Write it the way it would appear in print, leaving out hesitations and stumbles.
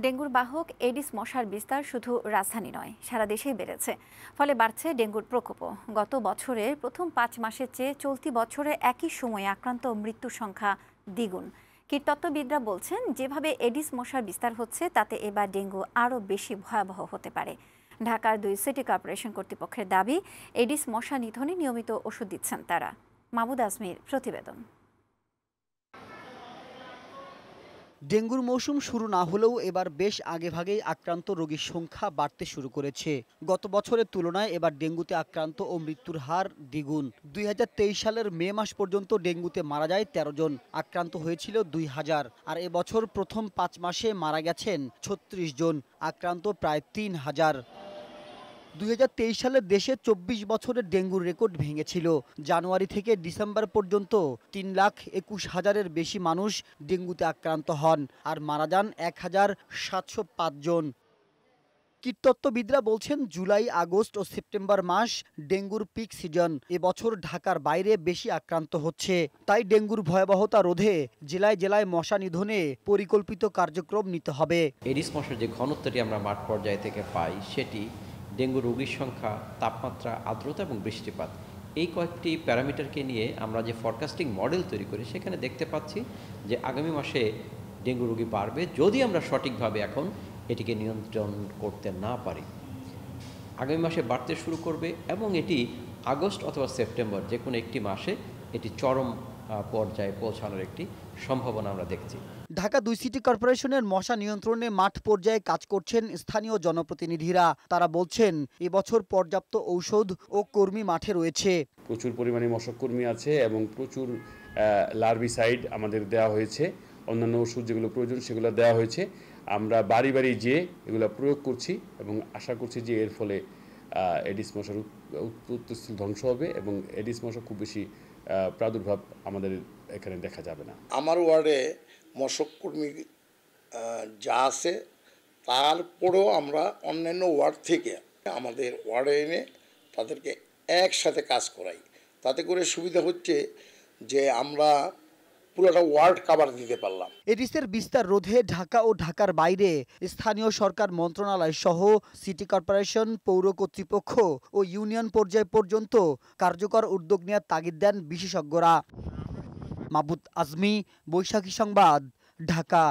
ডেঙ্গুর বাহক এডিস মশার বিস্তার শুধু রাজধানী নয়, সারা দেশেই বেড়েছে। ফলে বাড়ছে ডেঙ্গুর প্রকোপও। গত বছরের প্রথম 5 মাসের চেয়ে চলতি বছরে একই সময়ে আক্রান্ত ও মৃত্যুর সংখ্যা দ্বিগুণ। কীটতত্ত্ববিদরা বলছেন, যেভাবে এডিস মশার বিস্তার হচ্ছে তাতে এবার ডেঙ্গু আরও বেশি ভয়াবহ হতে পারে। ঢাকার 2 সিটি কর্পোরেশন কর্তৃপক্ষের দাবি, এডিস মশা নিধনে নিয়মিত ওষুধ দিচ্ছেন তারা। মাহমুদ আজমির প্রতিবেদন। ডেঙ্গুর মৌসুম শুরু না হলেও এবার বেশ আগেভাগেই আক্রান্ত রোগীর সংখ্যা বাড়তে শুরু করেছে। গত বছরের তুলনায় এবার ডেঙ্গুতে আক্রান্ত ও মৃত্যুর হার দ্বিগুণ। 2023 সালের মে মাস পর্যন্ত ডেঙ্গুতে মারা যায় 13 জন, আক্রান্ত হয়েছিল 2000। আর এবছর প্রথম 5 মাসে মারা গেছেন 36 জন, আক্রান্ত প্রায় 3000। 2023 সালে দেশে 24 বছরের ডেঙ্গুর রেকর্ড ভেঙেছিল। জানুয়ারি থেকে ডিসেম্বর পর্যন্ত 3,21,000-এর বেশি মানুষ ডেঙ্গুতে আক্রান্ত হন আর মারা যান 1,705 জন। কীটতত্ত্ববিদরা বলছেন, জুলাই, আগস্ট ও সেপ্টেম্বর মাস ডেঙ্গুর পিক সিজন। এবছর ঢাকার বাইরে বেশি আক্রান্ত হচ্ছে। তাই ডেঙ্গুর ভয়াবহতা রোধে জেলায় জেলায় মশা নিধনে পরিকল্পিত কার্যক্রম নিতে হবে। এডিস মশার যে ঘনত্বটি আমরা মাঠ পর্যায় থেকে পাই, সেটি ডেঙ্গু রোগীর সংখ্যা, তাপমাত্রা, আর্দ্রতা এবং বৃষ্টিপাত, এই কয়েকটি প্যারামিটারকে নিয়ে আমরা যে ফরকাস্টিং মডেল তৈরি করি, সেখানে দেখতে পাচ্ছি যে আগামী মাসে ডেঙ্গু রোগী বাড়বে যদি আমরা সঠিকভাবে এখন এটিকে নিয়ন্ত্রণ করতে না পারি। আগামী মাসে বাড়তে শুরু করবে এবং এটি আগস্ট অথবা সেপ্টেম্বর যে কোনো একটি মাসে এটি চরম পর্যায়ে পৌঁছানোর একটি সম্ভাবনা আমরা দেখছি। ঢাকা 2 সিটি কর্পোরেশনের মশা নিয়ন্ত্রণে মাঠ পর্যায়ে কাজ করছেন স্থানীয় জনপ্রতিনিধিরা। তারা বলছেন, এবছর পর্যাপ্ত ঔষধ ও কর্মী মাঠে রয়েছে। প্রচুর পরিমাণে মশক কর্মী আছে এবং প্রচুর লার্ভিসাইড আমাদের দেওয়া হয়েছে। অন্যান্য ওষুধ যেগুলো প্রয়োজন সেগুলো দেওয়া হয়েছে। আমরা বাড়ি বাড়ি যেয়ে এগুলো প্রয়োগ করছি এবং আশা করছি যে এর ফলে এডিস মশার উৎপত্তি ধ্বংস হবে এবং এডিস মশা খুব বেশি প্রাদুর্ভাব আমাদের এখানে দেখা যাবে না। আমার ওয়ার্ডে মশক কর্মী যা আছে, তারপরেও আমরা অন্যান্য ওয়ার্ড থেকে আমাদের ওয়ার্ডে এনে তাদেরকে একসাথে কাজ করাই। তাতে করে সুবিধা হচ্ছে যে আমরা পুরোটা ওয়ার্ড কভার দিতে পারলাম। এডিসের বিস্তার রোধে ঢাকা ও ঢাকার বাইরে স্থানীয় সরকার মন্ত্রণালয় সহ সিটি কর্পোরেশন, পৌর কর্তৃপক্ষ ও ইউনিয়ন পর্যায় পর্যন্ত কার্যকর উদ্যোগ নেওয়ার তাগিদ দেন বিশেষজ্ঞরা। মাহমুদ আজমি, বৈশাখী সংবাদ, ঢাকা।